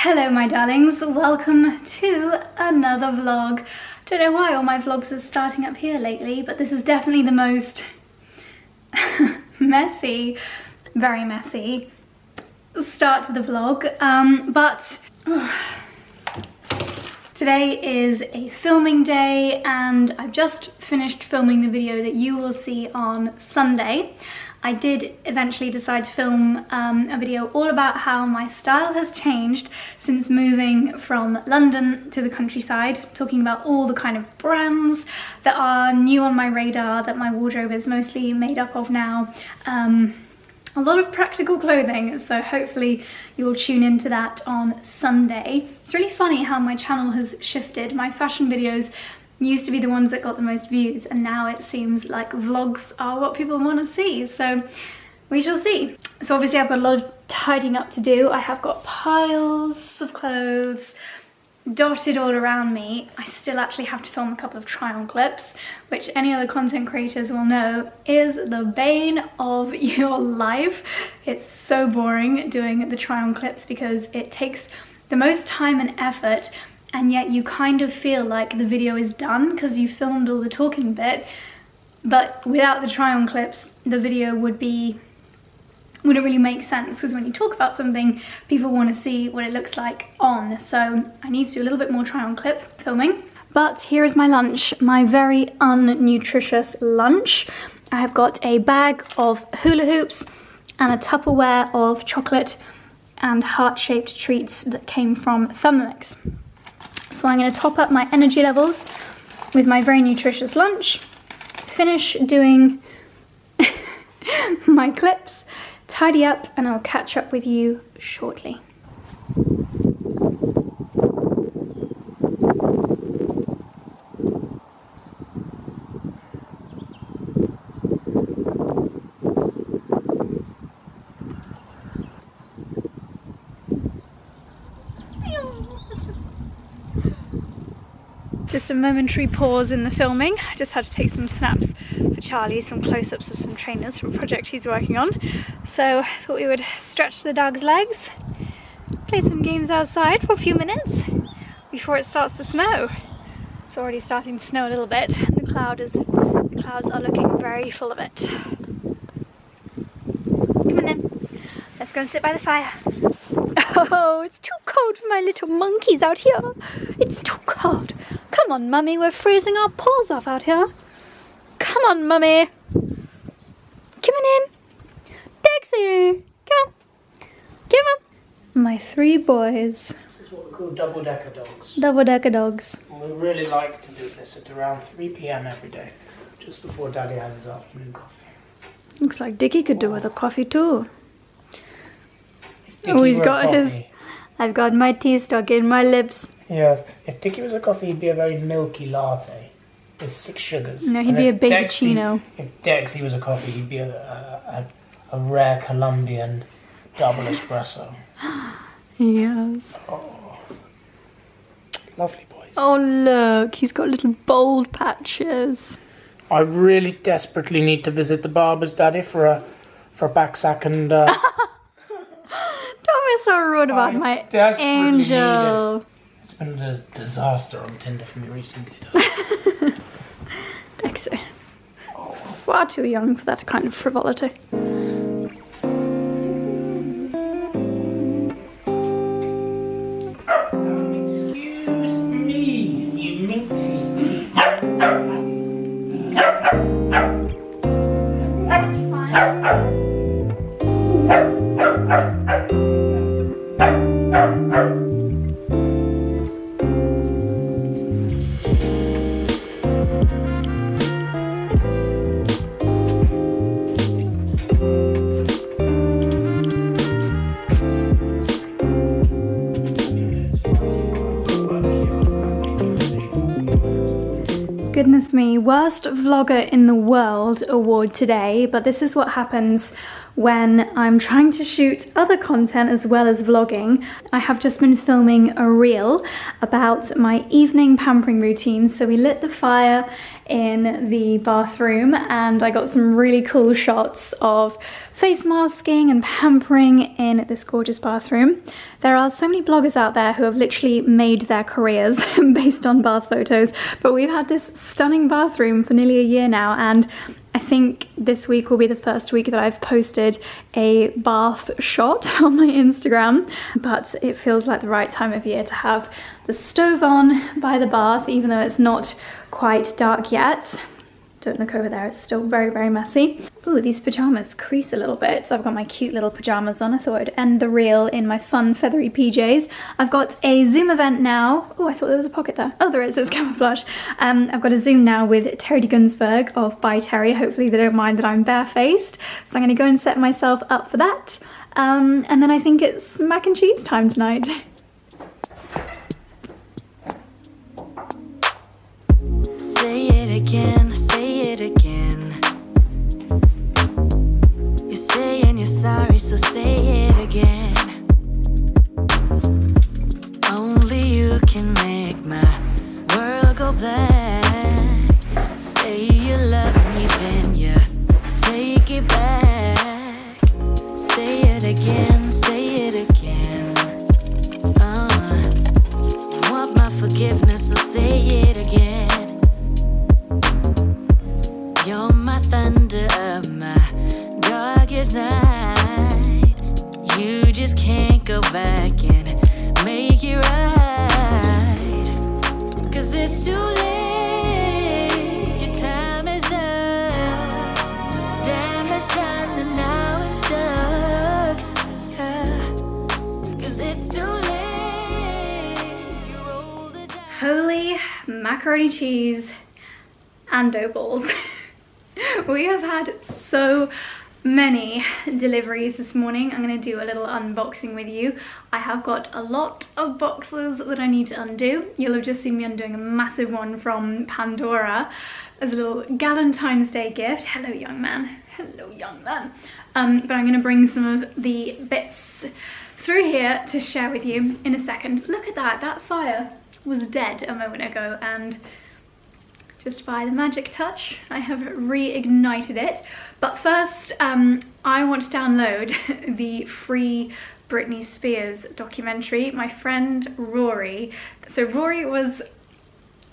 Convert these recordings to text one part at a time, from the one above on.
Hello my darlings, welcome to another vlog. Don't know why all my vlogs are starting up here lately, but this is definitely the most messy, very messy start to the vlog. Today is a filming day and I've just finished filming the video that you will see on Sunday. I did eventually decide to film a video all about how my style has changed since moving from London to the countryside, talking about all the kind of brands that are new on my radar, that my wardrobe is mostly made up of now. A lot of practical clothing, so hopefully you'll tune into that on Sunday. It's really funny how my channel has shifted. My fashion videos used to be the ones that got the most views, and now it seems like vlogs are what people want to see, so we shall see. So obviously I've got a lot of tidying up to do. I have got piles of clothes dotted all around me. I still actually have to film a couple of try-on clips, which any other content creators will know is the bane of your life. It's so boring doing the try-on clips because it takes the most time and effort, and yet you kind of feel like the video is done because you filmed all the talking bit, but without the try-on clips the video wouldn't really make sense, because when you talk about something people want to see what it looks like on. So I need to do a little bit more try-on clip filming. But here is my lunch, my very unnutritious lunch. I have got a bag of hula hoops and a Tupperware of chocolate and heart-shaped treats that came from Thermomix. So I'm going to top up my energy levels with my very nutritious lunch, finish doing my clips, tidy up, and I'll catch up with you shortly. Just a momentary pause in the filming. I just had to take some snaps for Charlie, some close-ups of some trainers from a project he's working on. So I thought we would stretch the dog's legs, play some games outside for a few minutes before it starts to snow. It's already starting to snow a little bit. The clouds are looking very full of it. Come on then, let's go and sit by the fire. Oh, it's too cold for my little monkeys out here. It's too cold. Come on, Mummy, we're freezing our paws off out here. Come on, Mummy. Come on in. Dexter, come on. Come on. My three boys. This is what we call double-decker dogs. Double-decker dogs. And we really like to do this at around 3 p.m. every day, just before Daddy has his afternoon coffee. Looks like Dickie could do with a coffee too. Oh, he's got his... I've got my tea stuck in my lips. Yes. If Dickie was a coffee, he'd be a very milky latte with 6 sugars. No, he'd be a cappuccino. If Dexy was a coffee, he'd be a rare Colombian double espresso. Yes. Oh. Lovely boys. Oh look, he's got little bald patches. I really desperately need to visit the barber's, Daddy, for a back sack and... Don't be so rude about my angel. It's been a disaster on Tinder for me recently. Dexter. Far too young for that kind of frivolity. Excuse me, you minxie. Goodness me, worst vlogger in the world award today, but this is what happens when I'm trying to shoot other content as well as vlogging. I have just been filming a reel about my evening pampering routine. So we lit the fire in the bathroom, and I got some really cool shots of face masking and pampering in this gorgeous bathroom. There are so many bloggers out there who have literally made their careers based on bath photos, but we've had this stunning bathroom for nearly a year now, and I think this week will be the first week that I've posted a bath shot on my Instagram, but it feels like the right time of year to have the stove on by the bath, even though it's not quite dark yet. Don't look over there, it's still very, very messy. Ooh, these pajamas crease a little bit. So I've got my cute little pajamas on. I thought I'd end the reel in my fun feathery PJs. I've got a Zoom event now. Oh, I thought there was a pocket there. Oh, there is, it's camouflage. I've got a Zoom now with Terry Gunsberg of By Terry. Hopefully they don't mind that I'm barefaced. So I'm gonna go and set myself up for that. And then I think it's mac and cheese time tonight. Say it again, say it again. You're saying you're sorry, so say it again. Only you can make my world go black. Say you love me, then you take it back. Say it again, say it again. You want my forgiveness, so say it again. You're my thunder of my darkest night. You just can't go back and make it right. 'Cause it's too late, your time is up. Damage done and now it's stuck. Yeah. 'Cause it's too late, you roll the dice. Holy macaroni cheese and dough balls. We have had so many deliveries this morning. I'm going to do a little unboxing with you. I have got a lot of boxes that I need to undo. You'll have just seen me undoing a massive one from Pandora as a little Galentine's Day gift. Hello, young man. Hello, young man. But I'm going to bring some of the bits through here to share with you in a second. Look at that. That fire was dead a moment ago, and just by the magic touch, I have reignited it. But first, I want to download the free Britney Spears documentary. My friend Rory, so Rory was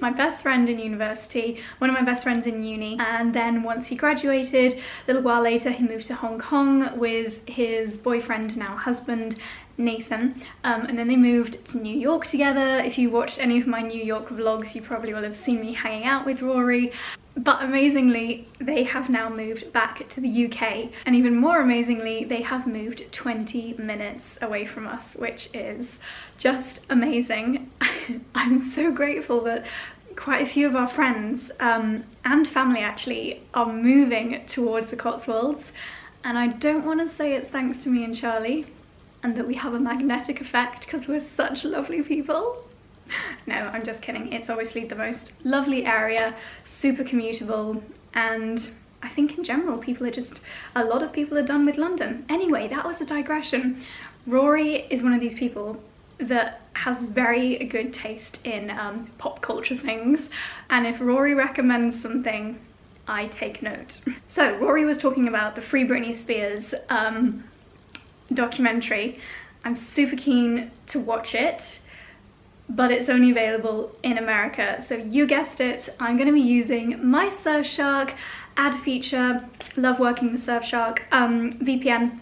my best friend in university, one of my best friends in uni, and then once he graduated, a little while later, he moved to Hong Kong with his boyfriend, now husband, Nathan, and then they moved to New York together. If you watched any of my New York vlogs, you probably will have seen me hanging out with Rory. But amazingly, they have now moved back to the UK, and even more amazingly, they have moved 20 minutes away from us, which is just amazing. I'm so grateful that quite a few of our friends and family actually are moving towards the Cotswolds, and I don't want to say it's thanks to me and Charlie and that we have a magnetic effect because we're such lovely people. No, I'm just kidding. It's obviously the most lovely area, super commutable, and I think in general a lot of people are done with London. Anyway, that was a digression. Rory is one of these people that has very good taste in pop culture things, and if Rory recommends something, I take note. So Rory was talking about the Free Britney Spears documentary. I'm super keen to watch it, but it's only available in America. So you guessed it, I'm going to be using my Surfshark ad feature, love working with Surfshark, VPN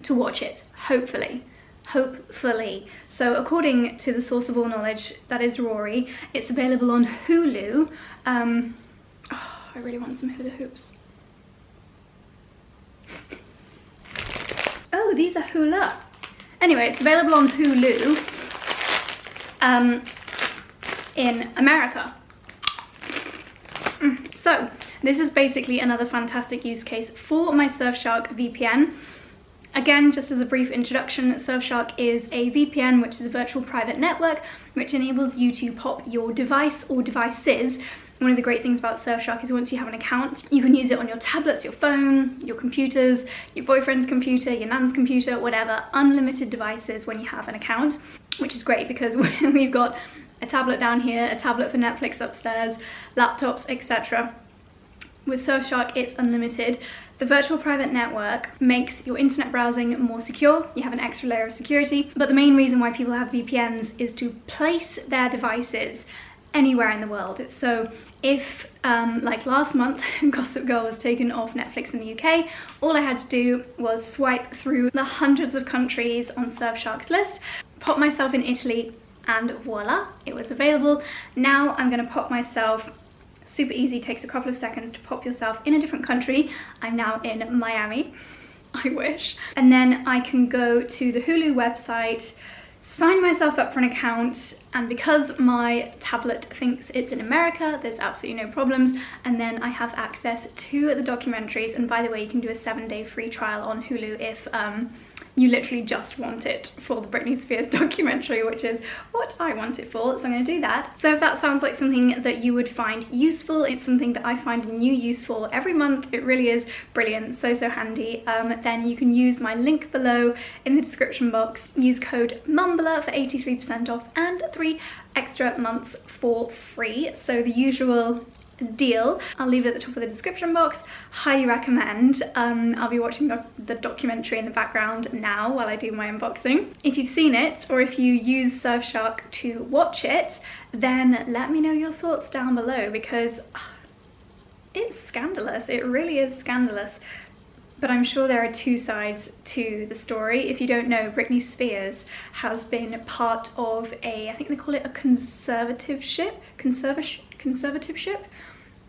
to watch it, hopefully. So according to the source of all knowledge, that is Rory, it's available on Hulu. Oh, I really want some hula hoops. Oh, these are hula. Anyway, it's available on Hulu in America. So this is basically another fantastic use case for my Surfshark VPN. Again, just as a brief introduction, Surfshark is a VPN, which is a virtual private network, which enables you to pop your device or devices. One of the great things about Surfshark is once you have an account, you can use it on your tablets, your phone, your computers, your boyfriend's computer, your nan's computer, whatever, unlimited devices when you have an account, which is great because we've got a tablet down here, a tablet for Netflix upstairs, laptops, etc. With Surfshark, it's unlimited. The virtual private network makes your internet browsing more secure. You have an extra layer of security, but the main reason why people have VPNs is to place their devices anywhere in the world. So if, like last month, Gossip Girl was taken off Netflix in the UK, all I had to do was swipe through the hundreds of countries on Surfshark's list, pop myself in Italy, and voila, it was available. Now I'm gonna pop myself, super easy, takes a couple of seconds to pop yourself in a different country. I'm now in Miami, I wish. And then I can go to the Hulu website, sign myself up for an account, and because my tablet thinks it's in America, there's absolutely no problems, and then I have access to the documentaries. And by the way, you can do a 7-day free trial on Hulu if you literally just want it for the Britney Spears documentary, which is what I want it for, so I'm going to do that. So if that sounds like something that you would find useful, it's something that I find new useful every month, it really is brilliant, so handy, then you can use my link below in the description box, use code Mumblr for 83% off and 3 extra months for free. So the usual deal. I'll leave it at the top of the description box. Highly recommend. I'll be watching the documentary in the background now while I do my unboxing. If you've seen it, or if you use Surfshark to watch it, then let me know your thoughts down below, because it's scandalous. It really is scandalous. But I'm sure there are two sides to the story. If you don't know, Britney Spears has been part of I think they call it a conservativeship,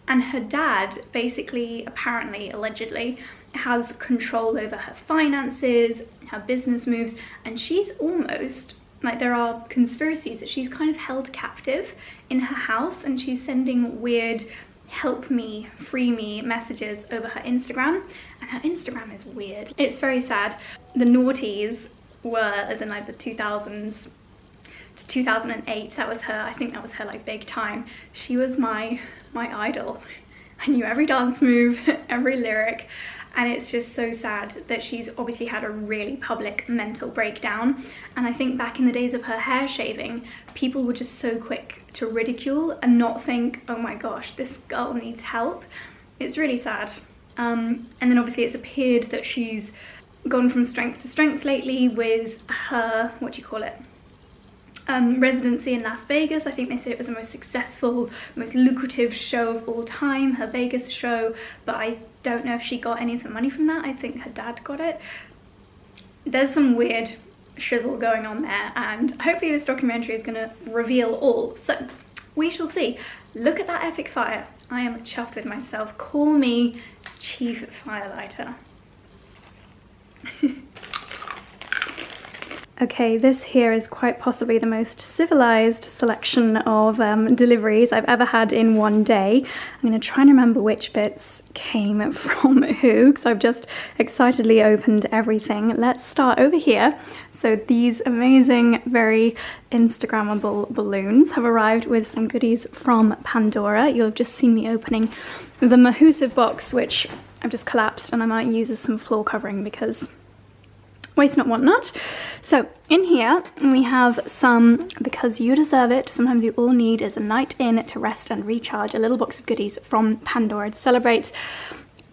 and her dad basically, apparently, allegedly, has control over her finances, her business moves, and she's almost, like, there are conspiracies that she's kind of held captive in her house, and she's sending weird help me, free me messages over her Instagram, and her Instagram is weird. It's very sad. The noughties were, as in like the 2000s to 2008, that was her, I think that was her like big time. She was my idol. I knew every dance move, every lyric, and it's just so sad that she's obviously had a really public mental breakdown. And I think back in the days of her hair shaving, people were just so quick to ridicule and not think, oh my gosh, this girl needs help. It's really sad. And then obviously it's appeared that she's gone from strength to strength lately with her, what do you call it? Residency in Las Vegas. I think they said it was the most successful, most lucrative show of all time, her Vegas show, but I don't know if she got any of the money from that. I think her dad got it. There's some weird shizzle going on there, and hopefully this documentary is going to reveal all. So we shall see. Look at that epic fire. I am chuffed with myself. Call me Chief Firelighter. Okay, this here is quite possibly the most civilized selection of deliveries I've ever had in one day. I'm going to try and remember which bits came from who, because I've just excitedly opened everything. Let's start over here. So these amazing, very Instagrammable balloons have arrived with some goodies from Pandora. You'll have just seen me opening the massive box, which I've just collapsed, and I might use as some floor covering because waste not, want not. So in here we have some, because you deserve it, sometimes you all need is a night in to rest and recharge, a little box of goodies from Pandora to celebrate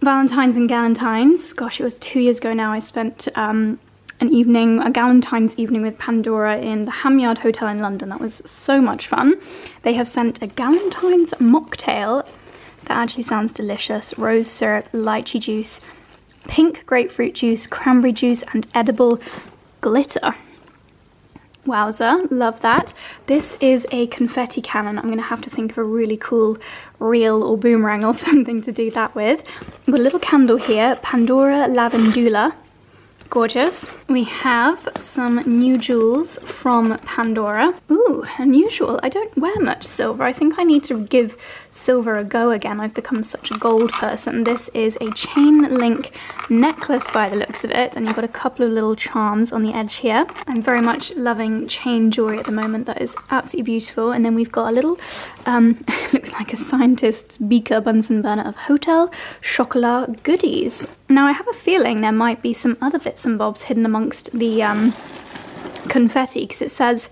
Valentine's and Galentine's. Gosh, it was 2 years ago now. I spent a Galentine's evening with Pandora in the Hamyard Hotel in London. That was so much fun. They have sent a Galentine's mocktail that actually sounds delicious. Rose syrup, lychee juice, pink grapefruit juice, cranberry juice, and edible glitter. Wowza, love that. This is a confetti cannon. I'm gonna have to think of a really cool reel or boomerang or something to do that with. I've got a little candle here, Pandora Lavandula. Gorgeous. We have some new jewels from Pandora. Ooh, unusual. I don't wear much silver. I think I need to give silver a go again. I've become such a gold person. This is a chain link necklace by the looks of it, and you've got a couple of little charms on the edge here. I'm very much loving chain jewelry at the moment. That is absolutely beautiful. And then we've got a little, looks like a scientist's beaker, Bunsen burner of Hotel Chocolat goodies. Now I have a feeling there might be some other bits and bobs hidden amongst the confetti, because it says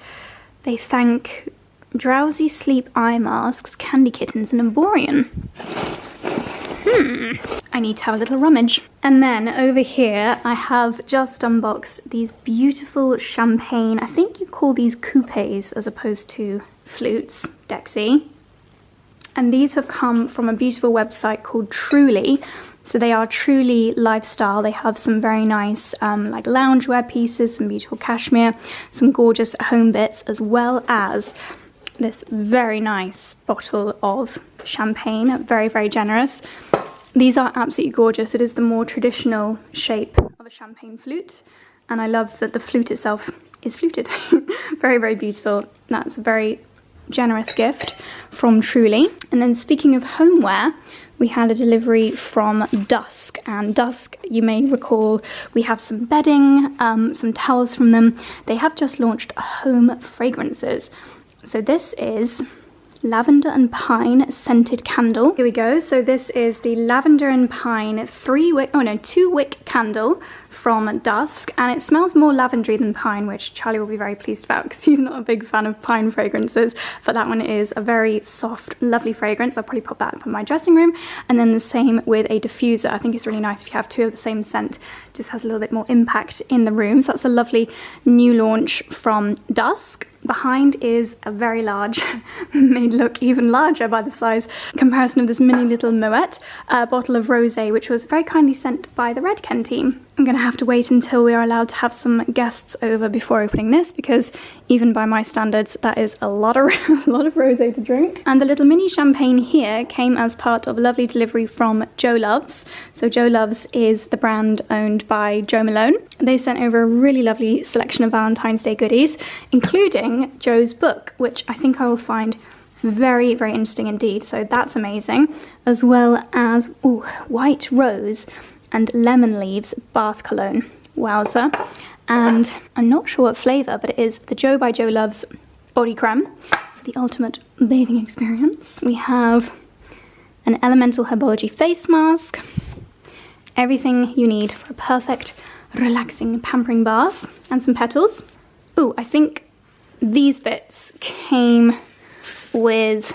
they thank Drowsy sleep eye masks, candy kittens, and Emborian. I need to have a little rummage. And then over here, I have just unboxed these beautiful champagne, I think you call these coupes as opposed to flutes, Dexy. And these have come from a beautiful website called Truly. So they are truly lifestyle. They have some very nice like loungewear pieces, some beautiful cashmere, some gorgeous home bits, as well as this very nice bottle of champagne, very, very generous. These are absolutely gorgeous. It is the more traditional shape of a champagne flute, and I love that the flute itself is fluted. Very, very beautiful. That's a very generous gift from Truly. And then speaking of homeware, we had a delivery from Dusk, and Dusk, you may recall, we have some bedding, some towels from them. They have just launched home fragrances. So this is lavender and pine scented candle. Here we go. So this is the lavender and pine 2-wick candle from Dusk, and it smells more lavendery than pine, which Charlie will be very pleased about because he's not a big fan of pine fragrances, but that one is a very soft, lovely fragrance. I'll probably pop that up in my dressing room. And then the same with a diffuser. I think it's really nice if you have two of the same scent, just has a little bit more impact in the room. So that's a lovely new launch from Dusk. Behind is a very large, made look even larger by the size comparison of this mini little Moet bottle of rosé, which was very kindly sent by the Redken team. I'm going to have to wait until we are allowed to have some guests over before opening this, because even by my standards, that is a lot of rosé to drink. And the little mini champagne here came as part of a lovely delivery from Joe Loves. So Joe Loves is the brand owned by Joe Malone. They sent over a really lovely selection of Valentine's Day goodies, including Joe's book, which I think I will find very, very interesting indeed. So that's amazing. As well as white rose and lemon leaves bath cologne. Wowza. And I'm not sure what flavour, but it is the Joe by Joe Loves body creme for the ultimate bathing experience. We have an elemental herbology face mask. Everything you need for a perfect, relaxing, pampering bath. And some petals. Ooh, I think these bits came with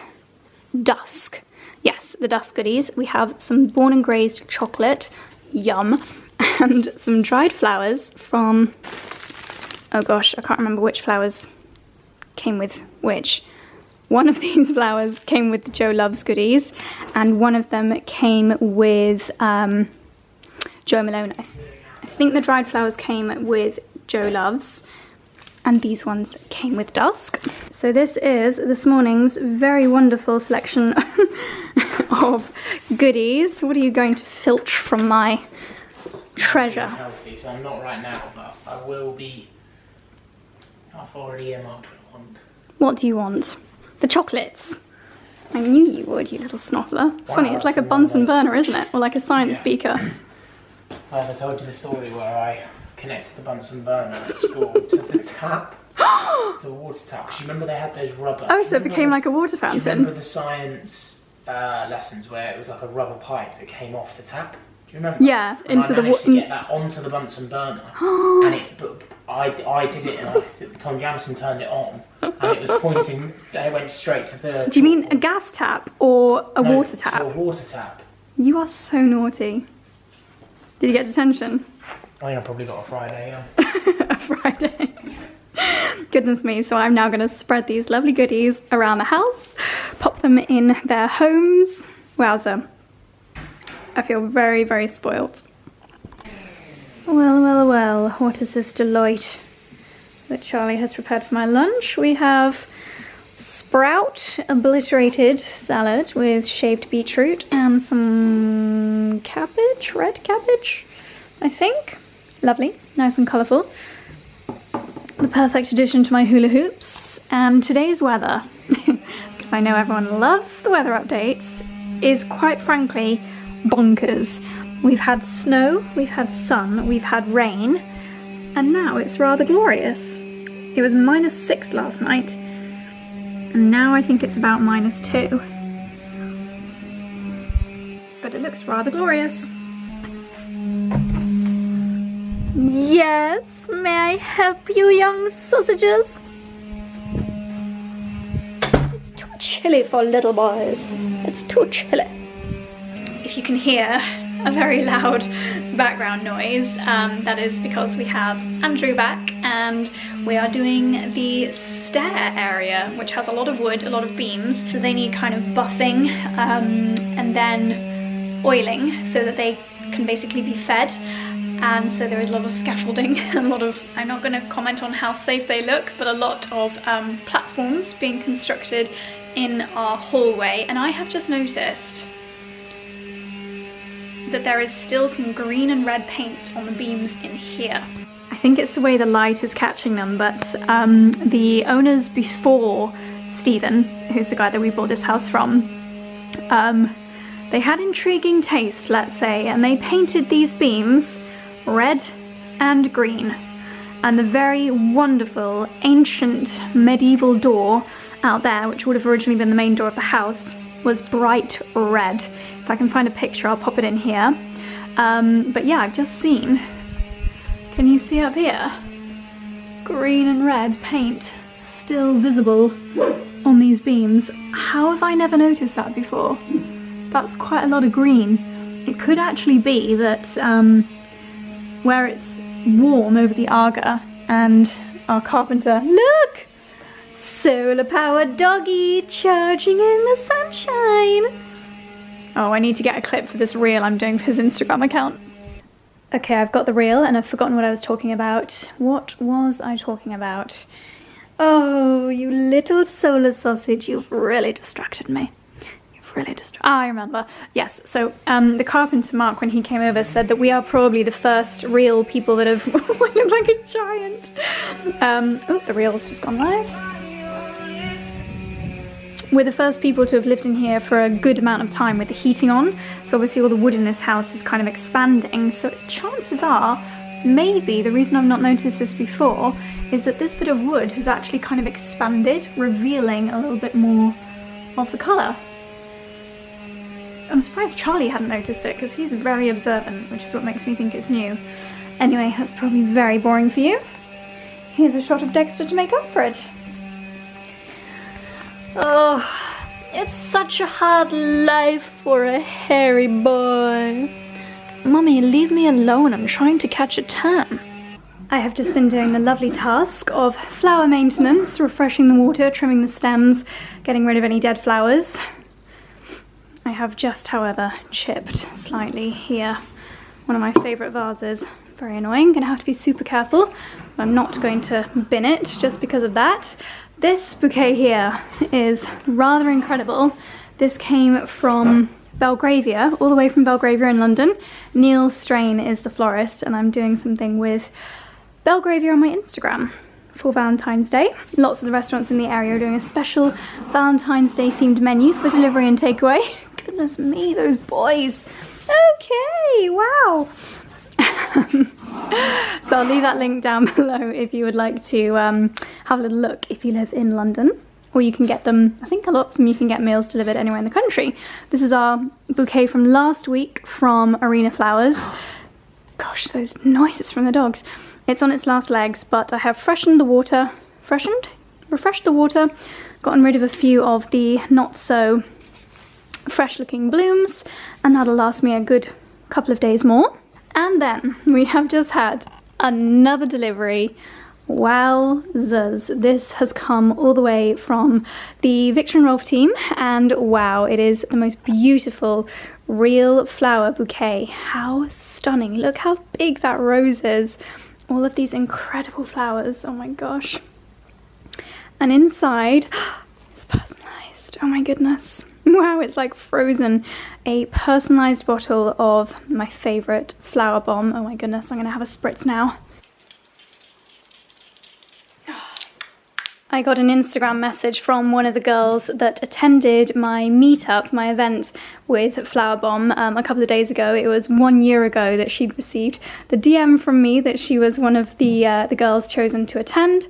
Dusk. Yes, the Dusk goodies. We have some Born and Grazed chocolate, yum, and some dried flowers from, oh gosh, I can't remember which flowers came with which. One of these flowers came with the Joe Loves goodies, and one of them came with Joe Malone. I think the dried flowers came with Joe Loves, and these ones came with Dusk. So this is this morning's very wonderful selection of goodies. What are you going to filch from my treasure? I'm healthy, so I'm not right now, but I will be. I've already earmarked what I want. What do you want? The chocolates. I knew you would, you little snoffler. It's funny, it's like a Bunsen burner, isn't it? Or like a science beaker. I ever told you the story where I connected the Bunsen burner at school to the tap, to the water tap? Because you remember they had those rubber. Oh, so it became like a water Do you fountain. remember the science lessons where it was like a rubber pipe that came off the tap? Do you remember? Yeah, and into I the managed water. to get that onto the Bunsen burner, and I did it, and Tom Jamison turned it on, and it was pointing. It went straight to the. Do you mean a gas tap or a water To tap? a water tap. You are so naughty. Did you get detention? I think I probably got a Friday. Yeah. A Friday. Goodness me, so I'm now going to spread these lovely goodies around the house, pop them in their homes. Wowza. I feel very, very spoilt. Well, well, well, what is this delight that Charlie has prepared for my lunch? We have sprout obliterated salad with shaved beetroot and some cabbage, red cabbage, I think. Lovely, nice and colourful. The perfect addition to my hula hoops. And today's weather, because I know everyone loves the weather updates, is quite frankly bonkers. We've had snow, we've had sun, we've had rain, and now it's rather glorious. It was -6 last night, and now I think it's about -2. But it looks rather glorious. Yes, may I help you, young sausages? chilly for little boys. It's too chilly. If you can hear a very loud background noise, that is because we have Andrew back and we are doing the stair area, which has a lot of wood, a lot of beams, so they need kind of buffing and then oiling so that they can basically be fed. And so there is a lot of scaffolding, a lot of, I'm not going to comment on how safe they look, but a lot of platforms being constructed in our hallway. And I have just noticed that there is still some green and red paint on the beams in here. I think it's the way the light is catching them, but the owners before Stephen, who's the guy that we bought this house from, they had intriguing taste, let's say, and they painted these beams red and green. And the very wonderful ancient medieval door out there, which would have originally been the main door of the house, was bright red. If I can find a picture, I'll pop it in here. But yeah, I've just seen, can you see up here? Green and red paint still visible on these beams. How have I never noticed that before? That's quite a lot of green. It could actually be that where it's warm over the Aga and our carpenter, look! Solar powered doggy charging in the sunshine. Oh, I need to get a clip for this reel I'm doing for his Instagram account. Okay, I've got the reel and I've forgotten what I was talking about. What was I talking about? Oh, you little solar sausage, you've really distracted me. I remember. Yes, so the carpenter Mark, when he came over, said that we are probably the first real people that have I look like a giant. Oh, the reel's just gone live. We're the first people to have lived in here for a good amount of time with the heating on, so obviously all the wood in this house is kind of expanding, so chances are, maybe the reason I've not noticed this before is that this bit of wood has actually kind of expanded, revealing a little bit more of the colour. I'm surprised Charlie hadn't noticed it because he's very observant, which is what makes me think it's new. Anyway, that's probably very boring for you. Here's a shot of Dexter to make up for it. Oh, it's such a hard life for a hairy boy. Mummy, leave me alone, I'm trying to catch a tan. I have just been doing the lovely task of flower maintenance, refreshing the water, trimming the stems, getting rid of any dead flowers. I have just, however, chipped slightly here one of my favourite vases. Very annoying, gonna have to be super careful. I'm not going to bin it just because of that. This bouquet here is rather incredible. This came from Belgravia, all the way from Belgravia in London. Neil Strain is the florist, and I'm doing something with Belgravia on my Instagram for Valentine's Day. Lots of the restaurants in the area are doing a special Valentine's Day themed menu for delivery and takeaway. Goodness me, those boys. Okay, wow. So I'll leave that link down below if you would like to have a little look if you live in London. Or you can get them, I think a lot of them you can get meals delivered anywhere in the country. This is our bouquet from last week from Arena Flowers. Gosh, those noises from the dogs. It's on its last legs, but I have refreshed the water, gotten rid of a few of the not so fresh looking blooms, and that'll last me a good couple of days more. And then we have just had another delivery. Wowzers, this has come all the way from the Victor and Rolf team, and wow, it is the most beautiful real flower bouquet. How stunning, look how big that rose is. All of these incredible flowers, oh my gosh. And inside, it's personalised, oh my goodness. Wow, it's like frozen. A personalised bottle of my favourite flower bomb. Oh my goodness, I'm gonna have a spritz now. I got an Instagram message from one of the girls that attended my meetup, my event with Flower Bomb a couple of days ago. It was 1 year ago that she'd received the DM from me that she was one of the girls chosen to attend.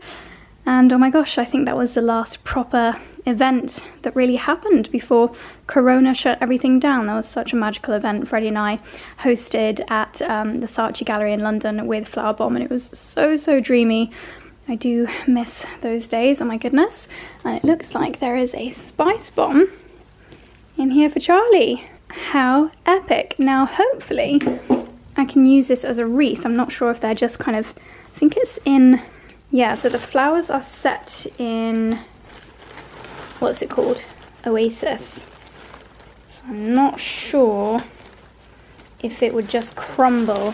And oh my gosh, I think that was the last proper event that really happened before Corona shut everything down. That was such a magical event Freddie and I hosted at the Saatchi Gallery in London with Flower Bomb, and it was so dreamy. I do miss those days, oh my goodness. And it looks like there is a spice bomb in here for Charlie. How epic. Now hopefully I can use this as a wreath. I'm not sure if they're just kind of, I think it's in, yeah, so the flowers are set in, what's it called? Oasis. So I'm not sure if it would just crumble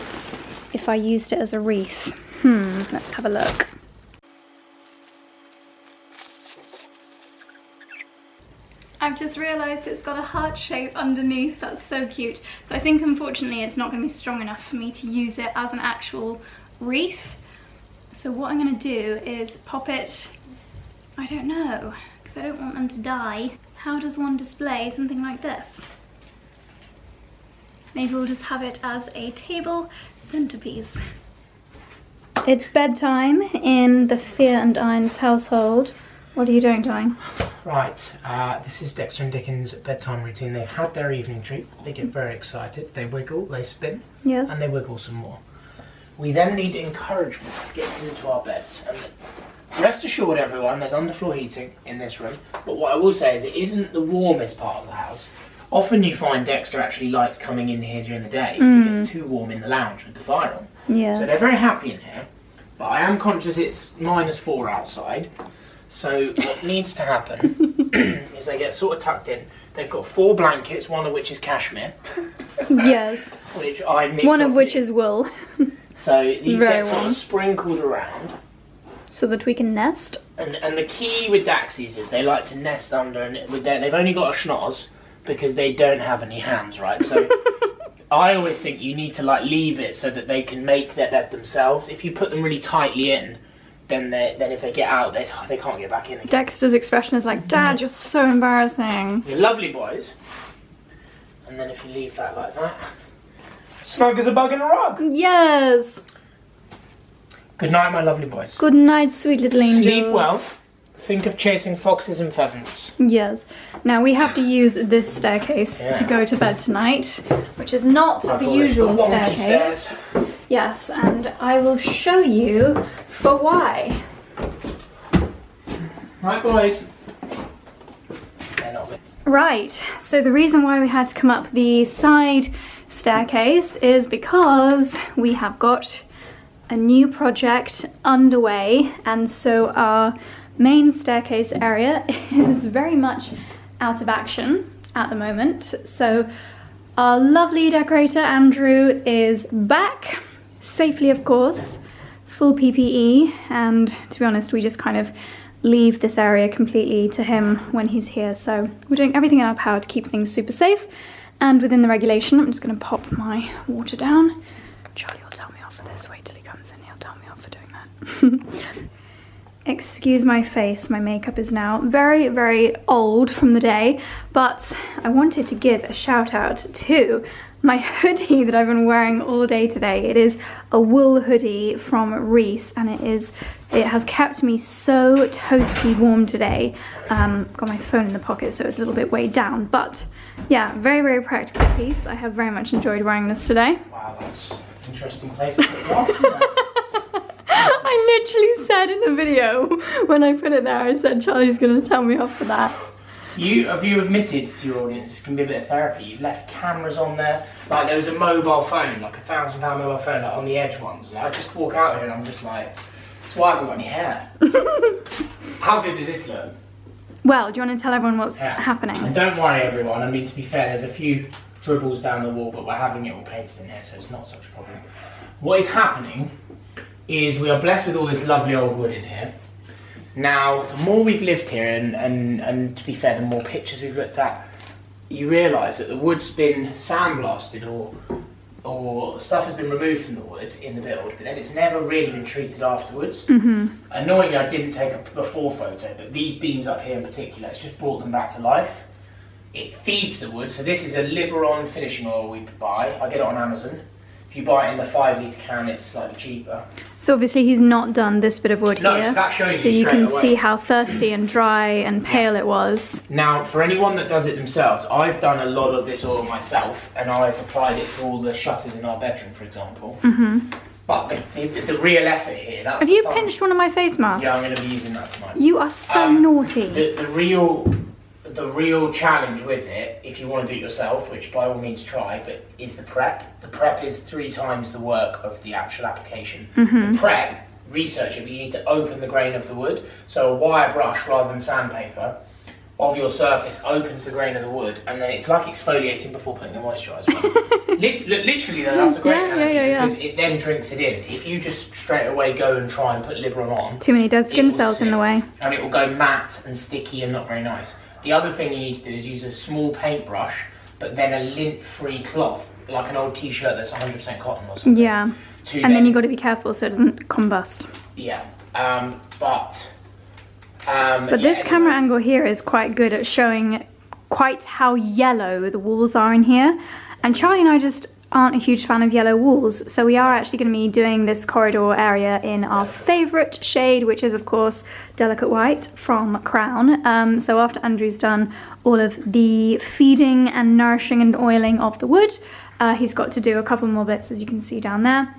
if I used it as a wreath. Let's have a look. I've just realised it's got a heart shape underneath. That's so cute. So I think unfortunately it's not going to be strong enough for me to use it as an actual wreath. So what I'm going to do is pop it, I don't know, because I don't want them to die. How does one display something like this? Maybe we'll just have it as a table centerpiece. It's bedtime in the Fear and Irons household. What are you doing, darling? Right, this is Dexter and Dickens' bedtime routine. They've had their evening treat. They get very excited. They wiggle, they spin, Yes. and they wiggle some more. We then need encouragement to get them into our beds. And rest assured, everyone, there's underfloor heating in this room. But what I will say is it isn't the warmest part of the house. Often you find Dexter actually likes coming in here during the day because it gets too warm in the lounge with the fire on. Yes. So they're very happy in here. But I am conscious it's -4 outside. So what needs to happen is they get sort of tucked in. They've got 4 blankets, one of which is cashmere. Yes. Which I nicked One of off which you. is wool. So these Very get sort warm. of sprinkled around. So that we can nest. And the key with Daxies is they like to nest under, and with they've only got a schnoz because they don't have any hands, right? So I always think you need to like leave it so that they can make their bed themselves. If you put them really tightly in, then if they get out, they can't get back in again. Dexter's expression is like, Dad, you're so embarrassing. You're lovely boys. And then if you leave that like that, snug as a bug in a rug. Yes. Good night, my lovely boys. Good night, sweet little angels. Sleep well. Think of chasing foxes and pheasants. Yes. Now we have to use this staircase to go to bed tonight, which is not the usual staircase. Stairs. Yes, and I will show you for why. Right, boys. They're not. Right, so the reason why we had to come up the side staircase is because we have got a new project underway, and so our main staircase area is very much out of action at the moment. So our lovely decorator Andrew is back, safely of course, full PPE, and to be honest we just kind of leave this area completely to him when he's here, so we're doing everything in our power to keep things super safe and within the regulation. I'm just going to pop my water down. Charlie will tell me off for this. Wait till he comes in, he'll tell me off for doing that. Excuse my face, my makeup is now very, very old from the day, but I wanted to give a shout out to my hoodie that I've been wearing all day today. It is a wool hoodie from Reese, and it has kept me so toasty warm today. Got my phone in the pocket, so it's a little bit weighed down, but yeah, very, very practical piece. I have very much enjoyed wearing this today. Wow, that's an interesting place to put glass in there. I literally said in the video, when I put it there, I said Charlie's gonna tell me off for that. Have you admitted to your audience this can be a bit of therapy? You've left cameras on there. Like there was a mobile phone, like £1,000 mobile phone, like on the edge ones. And I just walk out here and I'm just like, that's why I haven't got any hair. How good does this look? Well, do you want to tell everyone what's happening? And don't worry everyone, I mean to be fair, there's a few dribbles down the wall, but we're having it all painted in here, so it's not such a problem. What is happening is we are blessed with all this lovely old wood in here. Now, the more we've lived here, and to be fair, the more pictures we've looked at, you realise that the wood's been sandblasted or stuff has been removed from the wood in the build, but then it's never really been treated afterwards. Annoyingly, I didn't take a before photo, but these beams up here in particular, it's just brought them back to life. It feeds the wood, so this is a Liberon finishing oil we buy. I get it on Amazon. If you buy it in the 5 litre can, it's slightly cheaper. So obviously he's not done this bit of wood No, here. so that shows so you you can straight away. see how thirsty and dry and pale it was. Now, for anyone that does it themselves, I've done a lot of this oil myself, and I've applied it to all the shutters in our bedroom, for example. But the real effort here, that's Have you pinched one of my face masks? Yeah, I'm going to be using that tonight. You are so naughty. The real challenge with it, if you want to do it yourself, which by all means try, but is the prep. The prep is 3 times the work of the actual application. The prep, research it, but you need to open the grain of the wood. So a wire brush rather than sandpaper of your surface opens the grain of the wood, and then it's like exfoliating before putting the moisturiser on. Literally though, that's a great analogy because it then drinks it in. If you just straight away go and try and put Liberal on, too many dead skin cells in the way. And it will go matte and sticky and not very nice. The other thing you need to do is use a small paintbrush, but then a lint-free cloth, like an old t-shirt that's 100% cotton or something. Yeah, and then you've got to be careful so it doesn't combust. Yeah, but this camera angle here is quite good at showing quite how yellow the walls are in here. And Charlie and I just aren't a huge fan of yellow walls, so we are actually going to be doing this corridor area in our favourite shade, which is of course Delicate White from Crown. So after Andrew's done all of the feeding and nourishing and oiling of the wood, he's got to do a couple more bits, as you can see down there.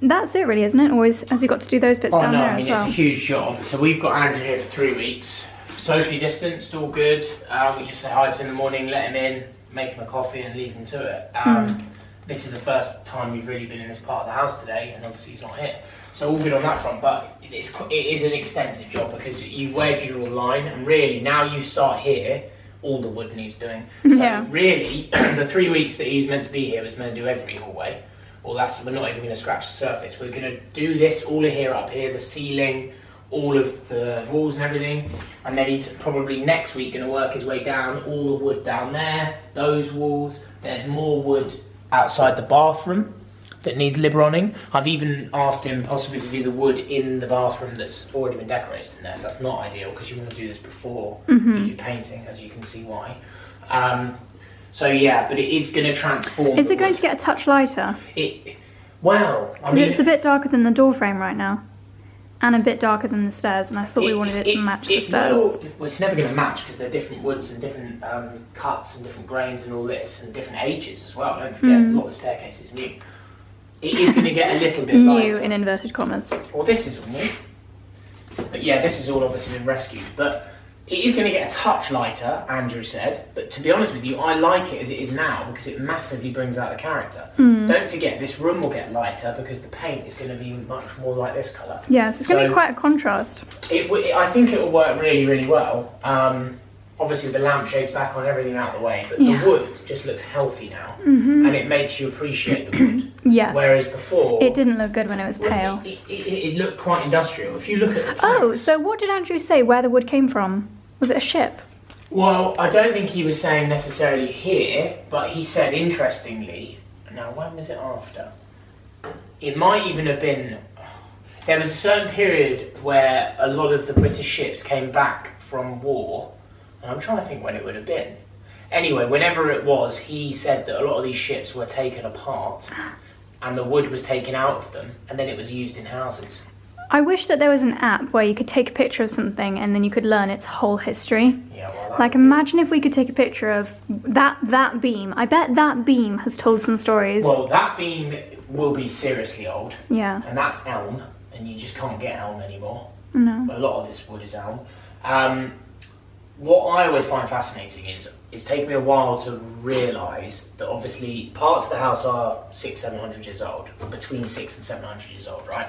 That's it really, isn't it? Or has he got to do those bits down there as well? It's a huge job. So we've got Andrew here for 3 weeks. Socially distanced, all good. We just say hi to him in the morning, let him in, make him a coffee and leave him to it. This is the first time we've really been in this part of the house today, and obviously he's not here. So all good on that front, but it is an extensive job because you wedge your line, and really now you start here, all the wood needs doing. So really, the 3 weeks that he's meant to be here was meant to do every hallway. Well, we're not even going to scratch the surface. We're going to do this all of here, up here, the ceiling, all of the walls and everything. And then he's probably next week going to work his way down, all the wood down there, those walls. There's more wood outside the bathroom that needs Libroning. I've even asked him possibly to do the wood in the bathroom that's already been decorated in there, so that's not ideal because you want to do this before you do painting, as you can see why. So yeah, but it is going to transform. Is it going to get a touch lighter? Well, I mean, it's a bit darker than the door frame right now, and a bit darker than the stairs, and I thought we wanted it to match the stairs. Well, it's never going to match because they're different woods and different cuts and different grains and all this, and different ages as well. Don't forget, a lot of the staircase is new. It is going to get a little bit lighter. New in inverted commas. Well, this is all new. But yeah, this has all obviously been rescued. But it is going to get a touch lighter, Andrew said. But to be honest with you, I like it as it is now because it massively brings out the character. Don't forget, this room will get lighter because the paint is going to be much more like this colour. Yeah, so it's going to be quite a contrast. I think it will work really, really well. Obviously, the lampshades back on, everything out of the way, but the wood just looks healthy now, and it makes you appreciate the wood. Yes. Whereas before, it didn't look good when it was pale. It looked quite industrial. If you look at the planks, Oh, so what did Andrew say where the wood came from? Was it a ship? Well, I don't think he was saying necessarily here, but he said interestingly. Now, when was it after? It might even have been. There was a certain period where a lot of the British ships came back from war. And I'm trying to think when it would have been. Anyway, whenever it was, he said that a lot of these ships were taken apart and the wood was taken out of them and then it was used in houses. I wish that there was an app where you could take a picture of something and then you could learn its whole history. Yeah, well, like imagine if we could take a picture of that beam. I bet that beam has told some stories. Well, that beam will be seriously old. Yeah. And that's elm, and you just can't get elm anymore. No. A lot of this wood is elm. What I always find fascinating is it's taken me a while to realise that obviously parts of the house are 600-700 years old, or between 600 and 700 years old, right?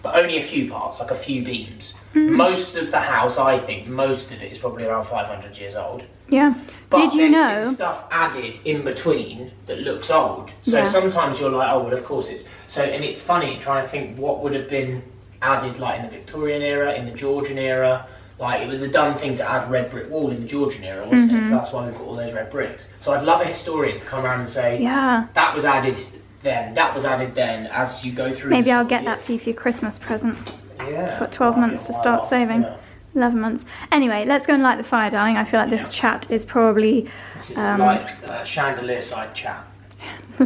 But only a few parts, like a few beams. Most of the house, I think, most of it is probably around 500 years old. Yeah. But did you know? There's stuff added in between that looks old. So sometimes you're like, oh, well, of course it's... So, and it's funny trying to think what would have been added like in the Victorian era, in the Georgian era. Like, it was the done thing to add red brick wall in the Georgian era, wasn't it? So that's why we've got all those red bricks. So I'd love a historian to come around and say, that was added then, that was added then, as you go through. Maybe I'll get that for you for your Christmas present. Yeah. Got 12 months to start saving. Yeah. 11 months. Anyway, let's go and light the fire, darling. I feel like this chat is probably... This is like chandelier side chat.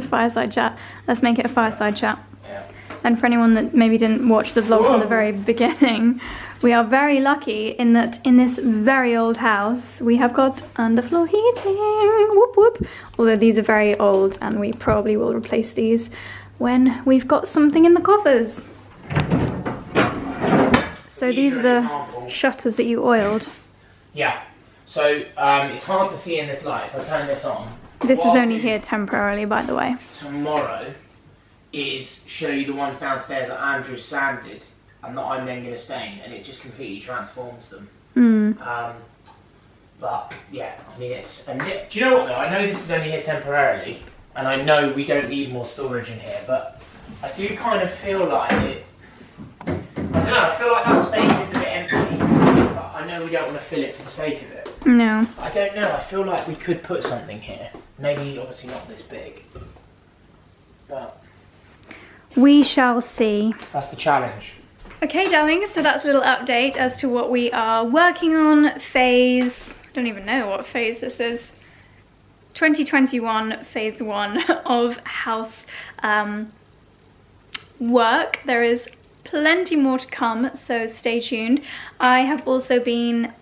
Fireside chat. Let's make it a fireside chat. Yeah. And for anyone that maybe didn't watch the vlogs in the very beginning, we are very lucky in that in this very old house we have got underfloor heating. Whoop whoop. Although these are very old and we probably will replace these when we've got something in the coffers. So these are the shutters that you oiled. Yeah. So it's hard to see in this light. If I turn this on. This is only here temporarily, by the way. Tomorrow is show you the ones downstairs that Andrew sanded and that I'm then going to stain, and it just completely transforms them. But yeah, I mean it's. And do you know what though? I know this is only here temporarily, and I know we don't need more storage in here, but I do kind of feel like it. I don't know. I feel like that space is a bit empty, but I know we don't want to fill it for the sake of it. No. I don't know. I feel like we could put something here. Maybe, obviously not this big, but we shall see. That's the challenge. Okay, darlings. So that's a little update as to what we are working on. Phase. I don't even know what phase this is. 2021 phase 1 of house work. There is plenty more to come, so stay tuned. I have been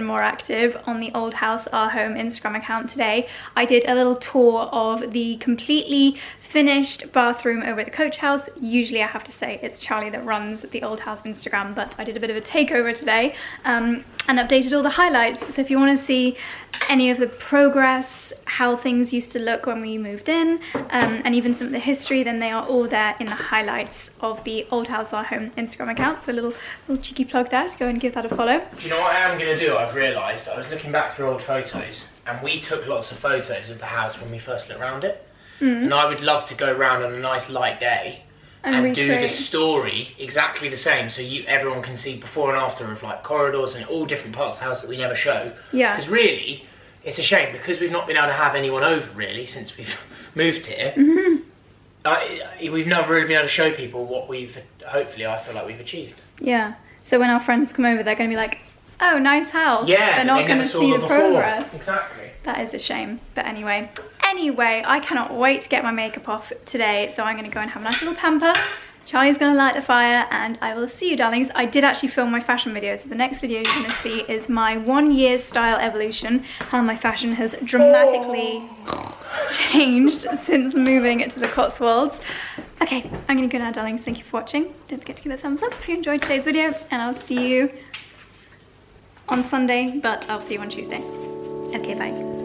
more active on the Old House Our Home Instagram account today. I did a little tour of the completely finished bathroom over at the coach house. Usually I have to say it's Charlie that runs the Old House Instagram, but I did a bit of a takeover today and updated all the highlights. So if you want to see any of the progress, how things used to look when we moved in, and even some of the history, then they are all there in the highlights of the Old House Our Home Instagram account. So a little cheeky plug there, to go and give that a follow. Do you know what I am going to do? I've realised. I was looking back through old photos, and we took lots of photos of the house when we first looked around it. And I would love to go around on a nice light day and do the story exactly the same, so everyone can see before and after of like corridors and all different parts of the house that we never show. Yeah. Because really, it's a shame because we've not been able to have anyone over really since we've moved here. We've never really been able to show people what hopefully I feel like we've achieved. Yeah. So when our friends come over, they're going to be like, "Oh, nice house." Yeah. They're not going to see the progress. Exactly. That is a shame. But anyway, I cannot wait to get my makeup off today, so I'm going to go and have a nice little pamper. Charlie's going to light the fire, and I will see you, darlings. I did actually film my fashion video, so the next video you're going to see is my 1 year style evolution, how my fashion has dramatically changed since moving to the Cotswolds. Okay, I'm going to go now, darlings. Thank you for watching. Don't forget to give it a thumbs up if you enjoyed today's video, and I'll see you on Sunday, but I'll see you on Tuesday. Okay, bye.